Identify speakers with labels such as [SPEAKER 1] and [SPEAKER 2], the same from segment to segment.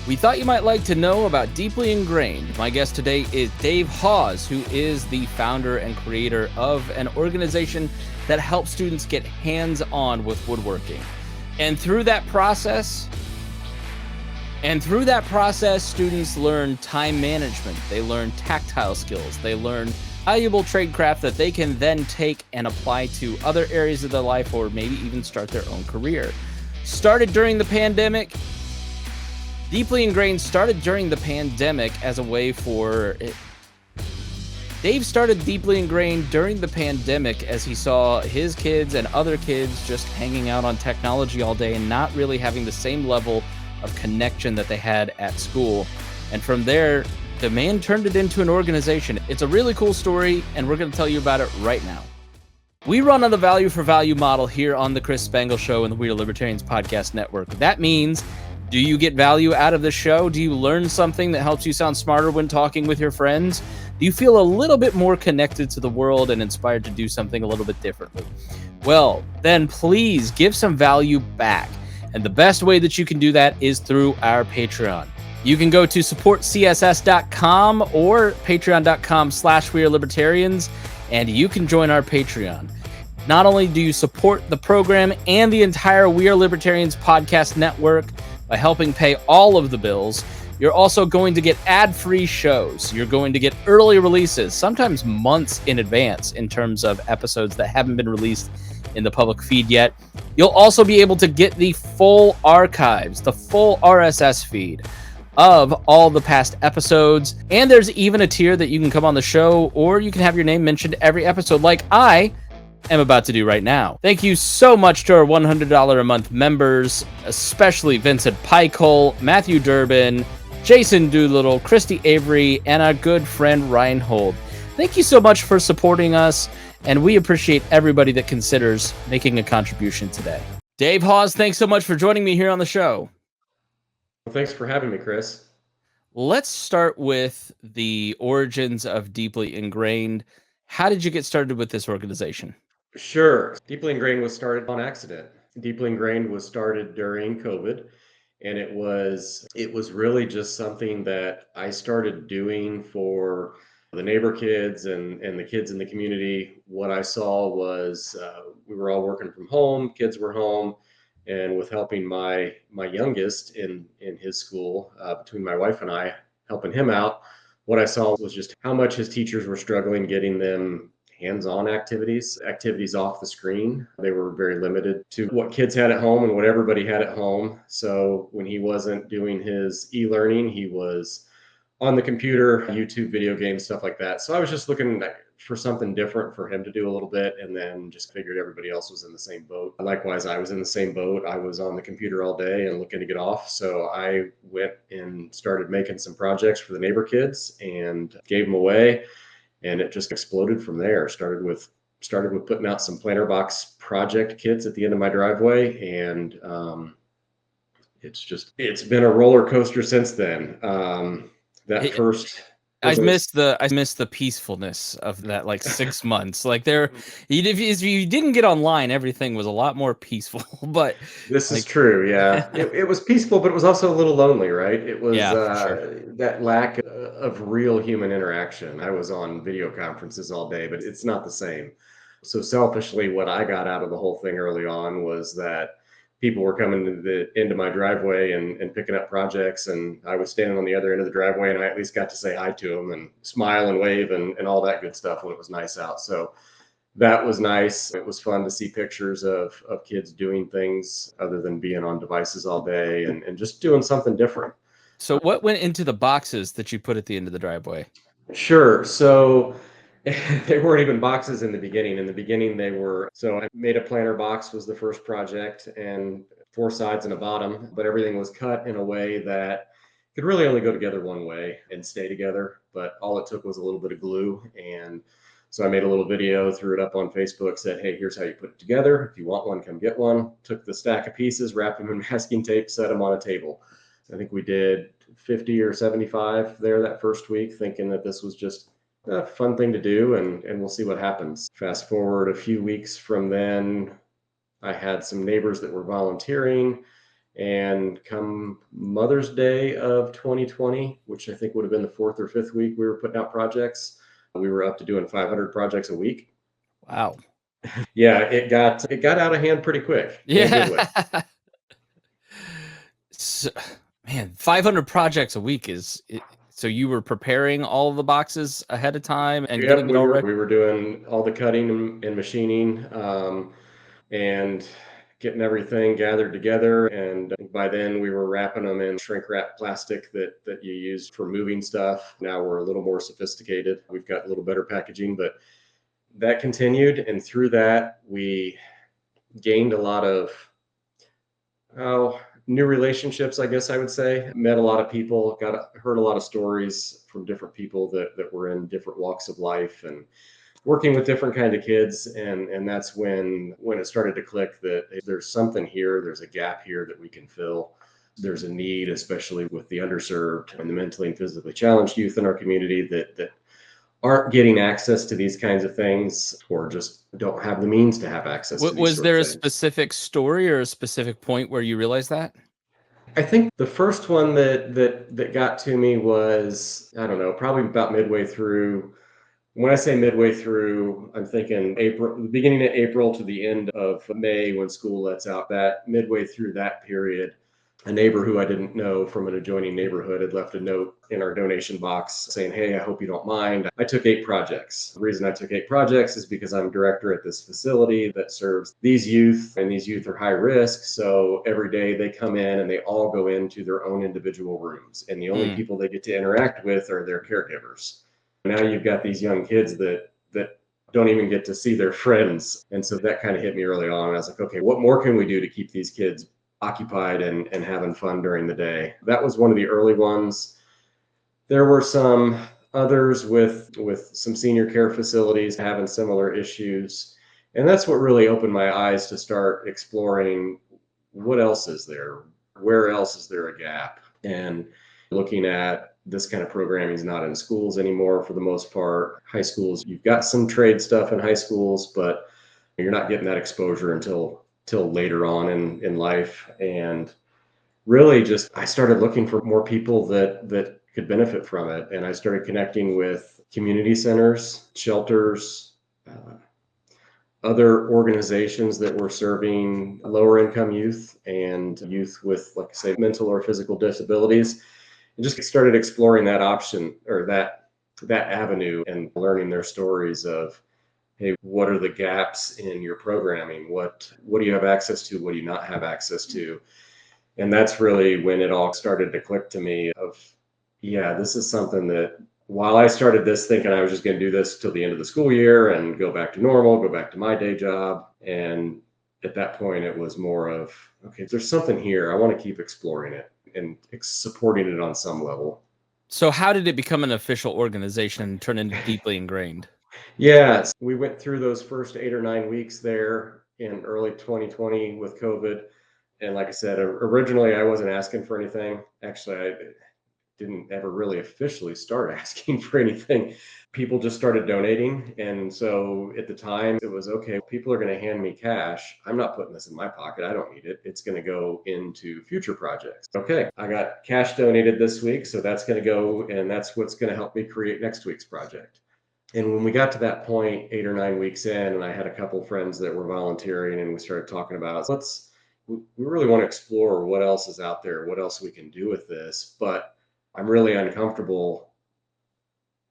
[SPEAKER 1] We thought you might like to know about Deeply Ingrained. My guest today is Dave Haughs, who is the founder and creator of an organization that helps students get hands-on with woodworking. And through that process, students learn time management, they learn tactile skills, they learn valuable tradecraft that they can then take and apply to other areas of their life or maybe even start their own career. Deeply Ingrained started during the pandemic as a way for it. Dave started Deeply Ingrained during the pandemic as he saw his kids and other kids just hanging out on technology all day and not really having the same level of connection that they had at school. And from there, the man turned it into an organization. It's a really cool story, and we're going to tell you about it right now. We run on the value for value model here on the Chris Spangle Show and the We Are Libertarians Podcast Network. That means, do you get value out of the show? Do you learn something that helps you sound smarter when talking with your friends? Do you feel a little bit more connected to the world and inspired to do something a little bit differently? Well, then please give some value back. And the best way that you can do that is through our Patreon. You can go to supportcss.com or patreon.com/wearelibertarians, and you can join our Patreon. Not only do you support the program and the entire We Are Libertarians podcast network by helping pay all of the bills, you're also going to get ad-free shows. You're going to get early releases, sometimes months in advance in terms of episodes that haven't been released in the public feed yet. You'll also be able to get the full archives, the full RSS feed of all the past episodes. And there's even a tier that you can come on the show, or you can have your name mentioned every episode like I am about to do right now. Thank you so much to our $100 a month members, especially Vincent Pikol, Matthew Durbin, Jason Doolittle, Christy Avery, and our good friend Reinhold. Thank you so much for supporting us, and we appreciate everybody that considers making a contribution today. Dave Haughs, thanks so much for joining me here on the show.
[SPEAKER 2] Well, thanks for having me, Chris.
[SPEAKER 1] Let's start with the origins of Deeply Ingrained. How did you get started with this organization?
[SPEAKER 2] Sure. Deeply Ingrained was started on accident. Deeply Ingrained was started during COVID, and it was really just something that I started doing for the neighbor kids and the kids in the community. What I saw was we were all working from home, kids were home, and with helping my youngest in his school, between my wife and I helping him out, what I saw was just how much his teachers were struggling getting them hands-on activities off the screen. They were very limited to what kids had at home and what everybody had at home. So when he wasn't doing his e-learning, he was on the computer, YouTube, video games, stuff like that. So I was just looking for something different for him to do a little bit, and then just figured everybody else was in the same boat. Likewise, I was in the same boat. I was on the computer all day and looking to get off. So I went and started making some projects for the neighbor kids and gave them away. And it just exploded from there. Started with putting out some planter box project kits at the end of my driveway, and it's been a roller coaster since then. That first
[SPEAKER 1] I miss the peacefulness of that, like 6 months. Like if you didn't get online, everything was a lot more peaceful. But
[SPEAKER 2] this is true, yeah. It was peaceful, but it was also a little lonely, right? It was
[SPEAKER 1] for sure.
[SPEAKER 2] that lack of real human interaction. I was on video conferences all day, but it's not the same. So selfishly, what I got out of the whole thing early on was that people were coming to the end of my driveway and picking up projects, and I was standing on the other end of the driveway, and I at least got to say hi to them and smile and wave and all that good stuff when it was nice out. So that was nice. It was fun to see pictures of kids doing things other than being on devices all day and just doing something different.
[SPEAKER 1] So what went into the boxes that you put at the end of the driveway?
[SPEAKER 2] Sure. So they weren't even boxes in the beginning. In the beginning, so I made a planter box was the first project, and 4 sides and a bottom, but everything was cut in a way that could really only go together one way and stay together. But all it took was a little bit of glue. And so I made a little video, threw it up on Facebook, said, hey, here's how you put it together. If you want one, come get one. Took the stack of pieces, wrapped them in masking tape, set them on a table. I think we did 50 or 75 there that first week, thinking that this was just a fun thing to do, and we'll see what happens. Fast forward a few weeks from then, I had some neighbors that were volunteering, And come Mother's Day of 2020, which I think would have been the 4th or 5th week we were putting out projects, we were up to doing 500 projects a week.
[SPEAKER 1] Wow.
[SPEAKER 2] Yeah, it got out of hand pretty quick in a good way.
[SPEAKER 1] Yeah. So, man, 500 projects a week so you were preparing all of the boxes ahead of time and
[SPEAKER 2] Yep,
[SPEAKER 1] getting it
[SPEAKER 2] we
[SPEAKER 1] all
[SPEAKER 2] were
[SPEAKER 1] ready?
[SPEAKER 2] we were doing all the cutting and machining, and getting everything gathered together. And by then, we were wrapping them in shrink wrap plastic that you use for moving stuff. Now we're a little more sophisticated. We've got a little better packaging, but that continued. And through that, we gained a lot of oh, new relationships, I guess I would say. Met a lot of people, heard a lot of stories from different people that were in different walks of life and working with different kind of kids. And that's when it started to click that there's something here, there's a gap here that we can fill. There's a need, especially with the underserved and the mentally and physically challenged youth in our community that aren't getting access to these kinds of things, or just don't have the means to have access to these
[SPEAKER 1] Was
[SPEAKER 2] sort of
[SPEAKER 1] there a
[SPEAKER 2] things.
[SPEAKER 1] specific story or a specific point where you realized that?
[SPEAKER 2] I think the first one that got to me was, I don't know, probably about midway through. When I say midway through, I'm thinking April, the beginning of April to the end of May when school lets out. That midway through that period, a neighbor who I didn't know from an adjoining neighborhood had left a note in our donation box saying, "Hey, I hope you don't mind. I took 8 projects. The reason I took 8 projects is because I'm director at this facility that serves these youth, and these youth are high risk. So every day they come in and they all go into their own individual rooms. And the only
[SPEAKER 1] Mm.
[SPEAKER 2] people they get to interact with are their caregivers. Now you've got these young kids that don't even get to see their friends." And so that kind of hit me early on. I was like, okay, what more can we do to keep these kids occupied and having fun during the day? That was one of the early ones. There were some others with some senior care facilities having similar issues. And that's what really opened my eyes to start exploring what else is there? Where else is there a gap? And looking at this kind of programming is not in schools anymore for the most part. High schools, you've got some trade stuff in high schools, but you're not getting that exposure until later on in life. And really just I started looking for more people that could benefit from it. And I started connecting with community centers, shelters, other organizations that were serving lower income youth and youth with, like I say, mental or physical disabilities, and just started exploring that option, or that avenue, and learning their stories of, hey, what are the gaps in your programming? What do you have access to? What do you not have access to? And that's really when it all started to click to me of, yeah, this is something that, while I started this thinking I was just going to do this till the end of the school year and go back to normal, go back to my day job. And at that point, it was more of, okay, there's something here. I want to keep exploring it and supporting it on some level.
[SPEAKER 1] So how did it become an official organization and turn into Deeply Ingrained?
[SPEAKER 2] Yes, we went through those first 8 or 9 weeks there in early 2020 with COVID. And like I said, originally I wasn't asking for anything. Actually, I didn't ever really officially start asking for anything. People just started donating. And so at the time, it was okay, people are going to hand me cash. I'm not putting this in my pocket. I don't need it. It's going to go into future projects. Okay, I got cash donated this week. So that's going to go, and that's what's going to help me create next week's project. And when we got to that point, 8 or 9 weeks in, and I had a couple of friends that were volunteering, and we started talking about, we really want to explore what else is out there, what else we can do with this. But I'm really uncomfortable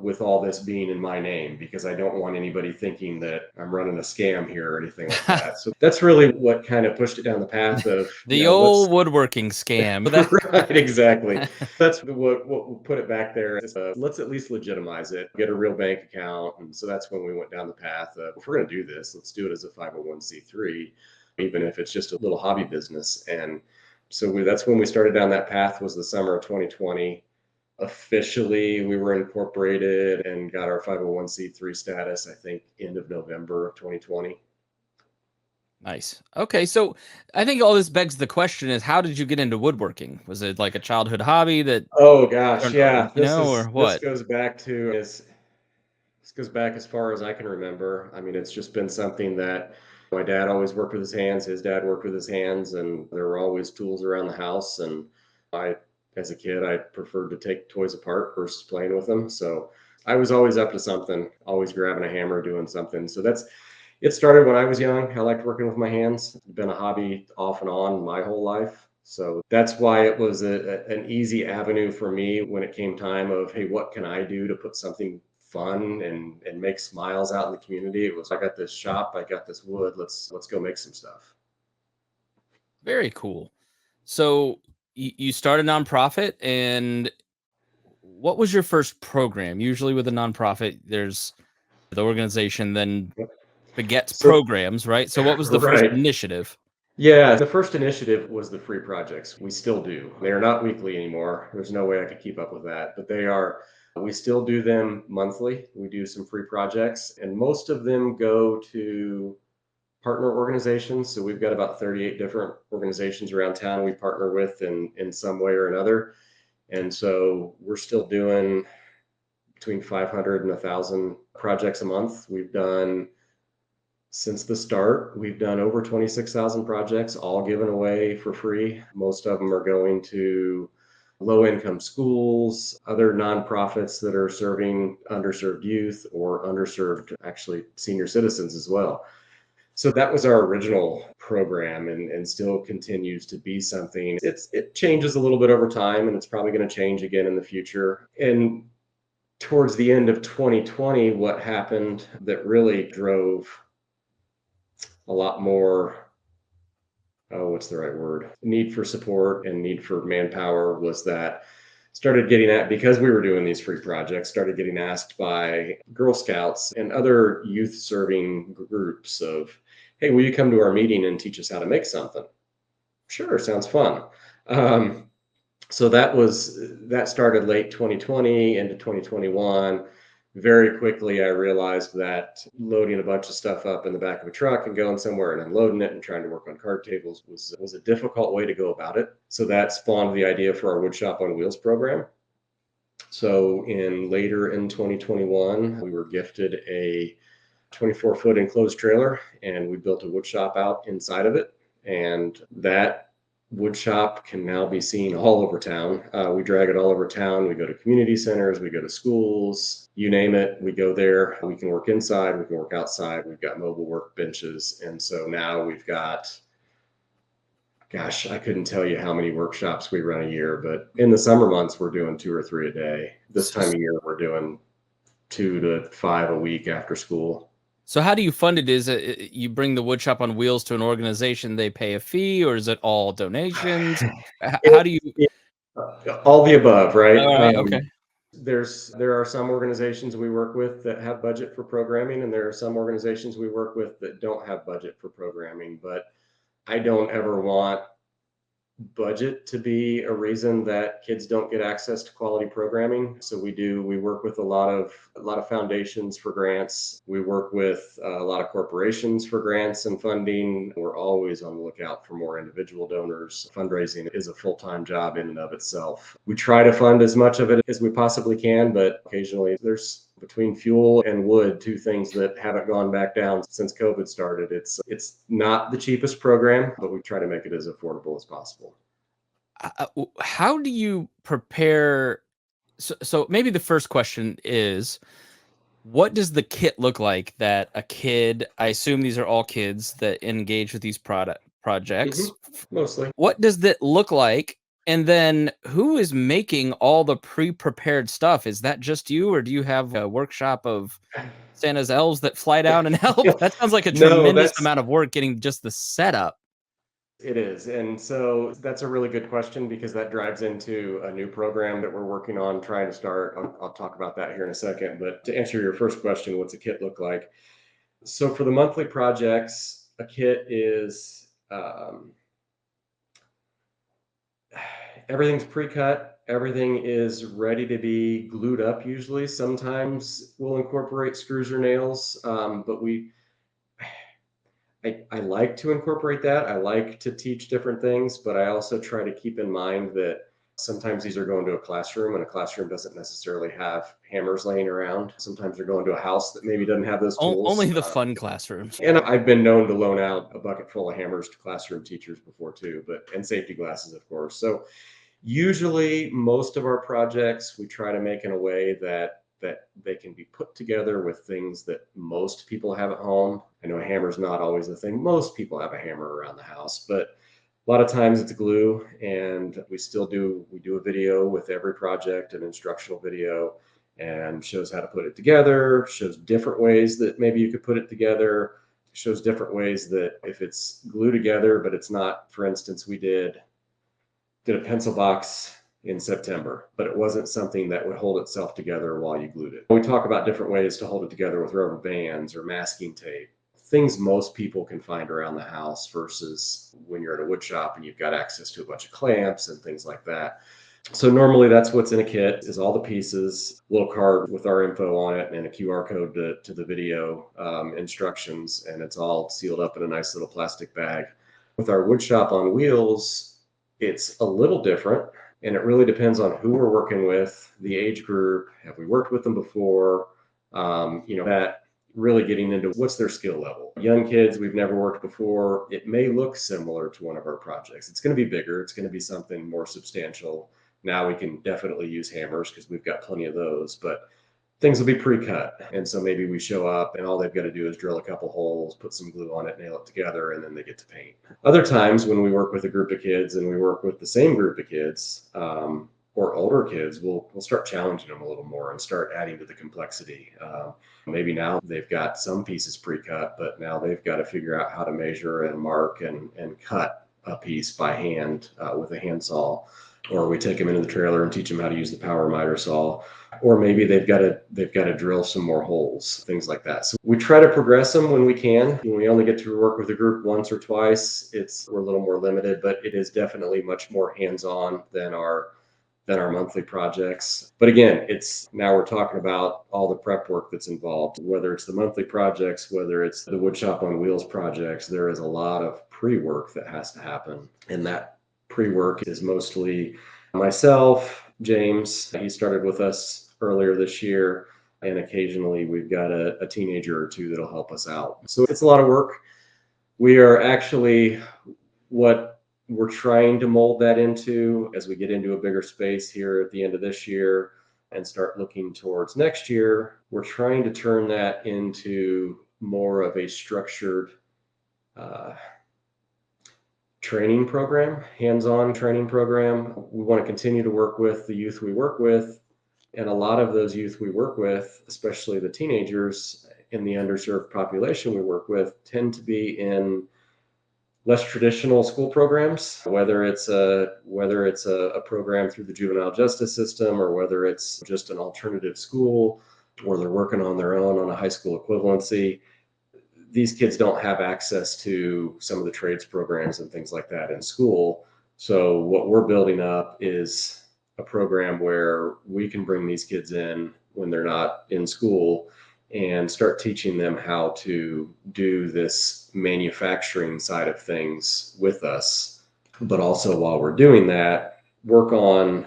[SPEAKER 2] with all this being in my name, because I don't want anybody thinking that I'm running a scam here or anything like that. So that's really what kind of pushed it down the path of,
[SPEAKER 1] The
[SPEAKER 2] let's
[SPEAKER 1] old woodworking scam.
[SPEAKER 2] right, exactly. That's what put it back there. Let's at least legitimize it, get a real bank account. And so that's when we went down the path of, if we're going to do this, let's do it as a 501c3, even if it's just a little hobby business. And so that's when we started down that path, was the summer of 2020. Officially, we were incorporated and got our 501c3 status, I think, end of November of 2020.
[SPEAKER 1] Nice. Okay, so I think all this begs the question is, how did you get into woodworking? Was it like a childhood hobby that
[SPEAKER 2] Oh gosh,
[SPEAKER 1] turned,
[SPEAKER 2] yeah.
[SPEAKER 1] or
[SPEAKER 2] This
[SPEAKER 1] what?
[SPEAKER 2] goes back as far as I can remember. I mean, it's just been something that My dad always worked with his hands. His dad worked with his hands, and there were always tools around the house. And I, as a kid, I preferred to take toys apart versus playing with them. So I was always up to something, always grabbing a hammer, doing something. So it started when I was young. I liked working with my hands. It's been a hobby off and on my whole life. So that's why it was an easy avenue for me when it came time of, hey, what can I do to put something fun and make smiles out in the community? It was, I got this shop, I got this wood. Let's go make some stuff.
[SPEAKER 1] Very cool. So you start a nonprofit, and what was your first program? Usually with a nonprofit, there's the organization then begets
[SPEAKER 2] So
[SPEAKER 1] programs, right? So what was the first
[SPEAKER 2] right.
[SPEAKER 1] initiative?
[SPEAKER 2] Yeah, the first initiative was the free projects. We still do. They are not weekly anymore. There's no way I could keep up with that, but they are. We still do them monthly. We do some free projects, and most of them go to partner organizations. So we've got about 38 different organizations around town we partner with in some way or another. And so we're still doing between 500 and 1,000 projects a month. We've done since the start, we've done over 26,000 projects, all given away for free. Most of them are going to low income schools, other nonprofits that are serving underserved youth or underserved, actually, senior citizens as well. So that was our original program and still continues to be something. It changes a little bit over time, and it's probably going to change again in the future. And towards the end of 2020, what happened that really drove a lot more, oh, what's the right word? Need for support and need for manpower was that started getting at, because we were doing these free projects, started getting asked by Girl Scouts and other youth serving groups of, hey, will you come to our meeting and teach us how to make something? Sure, sounds fun. Um, so that started late 2020 into 2021. Very quickly, I realized that loading a bunch of stuff up in the back of a truck and going somewhere and unloading it and trying to work on card tables was a difficult way to go about it. So that spawned the idea for our Woodshop on Wheels program. So later in 2021, we were gifted a 24-foot enclosed trailer, and we built a wood shop out inside of it. And that wood shop can now be seen all over town. We drag it all over town. We go to community centers, we go to schools, you name it, we go there. We can work inside, we can work outside. We've got mobile workbenches. And so now we've got, gosh, I couldn't tell you how many workshops we run a year, but in the summer months, we're doing 2 or 3 a day. This time of year, we're doing 2 to 5 a week after school.
[SPEAKER 1] So how do you fund it? Is it you bring the woodshop on wheels to an organization, they pay a fee, or is it all donations? How
[SPEAKER 2] It,
[SPEAKER 1] do you?
[SPEAKER 2] all the above, right?
[SPEAKER 1] All right, okay.
[SPEAKER 2] There are some organizations we work with that have budget for programming, and there are some organizations we work with that don't have budget for programming. But I don't ever want budget to be a reason that kids don't get access to quality programming. So we work with a lot of foundations for grants. We work with a lot of corporations for grants and funding. We're always on the lookout for more individual donors. Fundraising is a full-time job in and of itself. We try to fund as much of it as we possibly can, but occasionally there's, between fuel and wood, two things that haven't gone back down since COVID started. It's not the cheapest program, but we try to make it as affordable as possible.
[SPEAKER 1] How do you prepare? So maybe the first question is, what does the kit look like that a kid? I assume these are all kids that engage with these projects.
[SPEAKER 2] Hmm. Mostly.
[SPEAKER 1] What does that look like? And then who is making all the pre-prepared stuff? Is that just you, or do you have a workshop of Santa's elves that fly down and help? That sounds like a
[SPEAKER 2] No,
[SPEAKER 1] tremendous amount of work getting just the setup.
[SPEAKER 2] it is. And so that's a really good question because that drives into a new program that we're working on trying to start. I'll talk about that here in a second. But to answer your first question, what's a kit look like? So for the monthly projects, a kit is everything's pre-cut. Everything is ready to be glued up usually. Sometimes we'll incorporate screws or nails, but I like to incorporate that. I like to teach different things, but I also try to keep in mind that Sometimes these are going to a classroom, and a classroom doesn't necessarily have hammers laying around. Sometimes they're going to a house that maybe doesn't have those tools.
[SPEAKER 1] Only the fun classrooms.
[SPEAKER 2] And I've been known to loan out a bucket full of hammers to classroom teachers before too, and safety glasses, of course. So usually most of our projects we try to make in a way that they can be put together with things that most people have at home. I know a hammer's not always the thing. Most people have a hammer around the house, but a lot of times it's glue, and we do a video with every project, an instructional video, and shows how to put it together, shows different ways that maybe you could put it together, shows different ways that if it's glued together, but it's not, for instance, we did a pencil box in September, but it wasn't something that would hold itself together while you glued it. We talk about different ways to hold it together with rubber bands or masking tape, things most people can find around the house versus when you're at a wood shop and you've got access to a bunch of clamps and things like that. So normally that's what's in a kit is all the pieces, a little card with our info on it and a QR code to the video instructions, and it's all sealed up in a nice little plastic bag. With our wood shop on wheels, it's a little different, and it really depends on who we're working with, the age group, have we worked with them before, that really getting into what's their skill level. Young kids we've never worked before, it may look similar to one of our projects. It's going to be bigger, it's going to be something more substantial. Now we can definitely use hammers because we've got plenty of those, but things will be pre-cut. And so maybe we show up and all they've got to do is drill a couple holes, put some glue on it, nail it together, and then they get to paint. Other times when we work with a group of kids and we work with the same group of kids or older kids, we'll start challenging them a little more and start adding to the complexity. Maybe now they've got some pieces pre-cut, but now they've got to figure out how to measure and mark and cut a piece by hand with a handsaw. Or we take them into the trailer and teach them how to use the power miter saw, or maybe they've got to drill some more holes, things like that. So we try to progress them when we can. When we only get to work with a group once or twice, we're a little more limited, but it is definitely much more hands-on than our monthly projects. But again, now we're talking about all the prep work that's involved, whether it's the monthly projects, whether it's the woodshop on wheels projects. There is a lot of pre-work that has to happen, and that pre-work is mostly myself, James. He started with us earlier this year, and occasionally we've got a teenager or two that'll help us out. So it's a lot of work. We are actually what we're trying to mold that into as we get into a bigger space here at the end of this year and start looking towards next year. We're trying to turn that into more of a structured training program, hands-on training program. We want to continue to work with the youth we work with. And a lot of those youth we work with, especially the teenagers in the underserved population we work with, tend to be in less traditional school programs, whether it's a program through the juvenile justice system, or whether it's just an alternative school, or they're working on their own on a high school equivalency. These kids don't have access to some of the trades programs and things like that in school. So what we're building up is a program where we can bring these kids in when they're not in school and start teaching them how to do this manufacturing side of things with us. But also while we're doing that, work on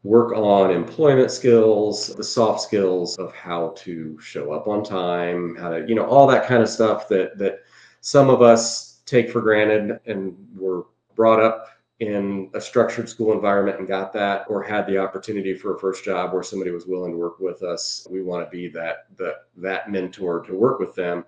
[SPEAKER 2] employment skills, the soft skills of how to show up on time, how to, all that kind of stuff that some of us take for granted, and were brought up in a structured school environment and got that, or had the opportunity for a first job where somebody was willing to work with us. We want to be that mentor to work with them.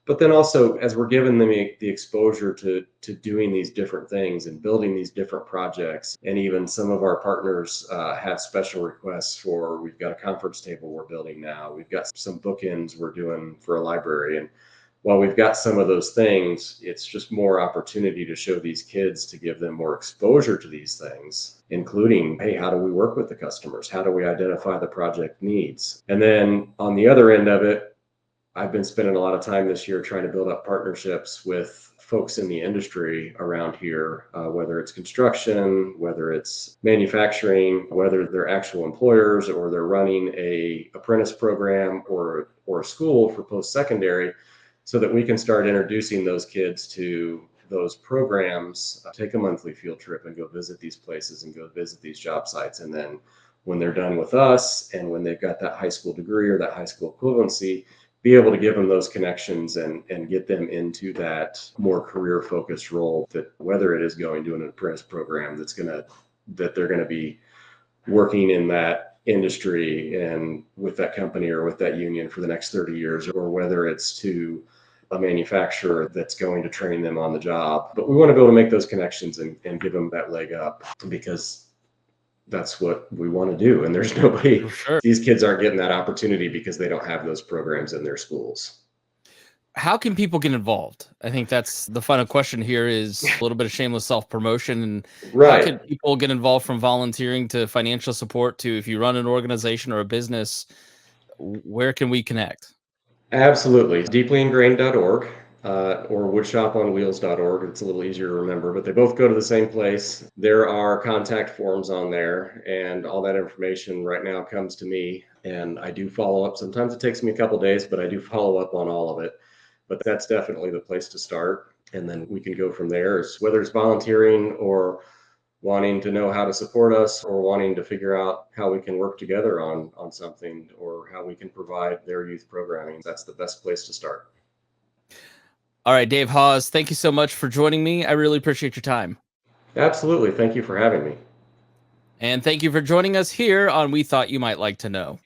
[SPEAKER 2] But then also, as we're giving them the exposure to doing these different things and building these different projects, and even some of our partners have special requests for, we've got a conference table we're building now, we've got some bookends we're doing for a library. And while we've got some of those things, it's just more opportunity to show these kids, to give them more exposure to these things, including, hey, how do we work with the customers? How do we identify the project needs? And then on the other end of it, I've been spending a lot of time this year trying to build up partnerships with folks in the industry around here, whether it's construction, whether it's manufacturing, whether they're actual employers or they're running a apprentice program or a school for post-secondary, so that we can start introducing those kids to those programs, take a monthly field trip and go visit these places and go visit these job sites. And then when they're done with us and when they've got that high school degree or that high school equivalency, be able to give them those connections and get them into that more career focused role, that whether it is going to an apprentice program that they're going to be working in that industry and with that company or with that union for the next 30 years, or whether it's to a manufacturer that's going to train them on the job. But we want to be able to make those connections and give them that leg up, because that's what we want to do. And there's nobody,
[SPEAKER 1] For sure.
[SPEAKER 2] these kids aren't getting that opportunity because they don't have those programs in their schools.
[SPEAKER 1] How can people get involved? I think that's the final question here, is a little bit of shameless self-promotion. And how can
[SPEAKER 2] Right.
[SPEAKER 1] people get involved, from volunteering to financial support to, if you run an organization or a business, where can we connect?
[SPEAKER 2] Absolutely. Deeplyingrained.org or woodshoponwheels.org. It's a little easier to remember, but they both go to the same place. There are contact forms on there, and all that information right now comes to me, and I do follow up. Sometimes it takes me a couple days, but I do follow up on all of it. But that's definitely the place to start. And then we can go from there, whether it's volunteering or wanting to know how to support us, or wanting to figure out how we can work together on something, or how we can provide their youth programming. That's the best place to start.
[SPEAKER 1] All right, Dave Haughs, thank you so much for joining me. I really appreciate your time.
[SPEAKER 2] Absolutely. Thank you for having me.
[SPEAKER 1] And thank you for joining us here on We Thought You Might Like to Know.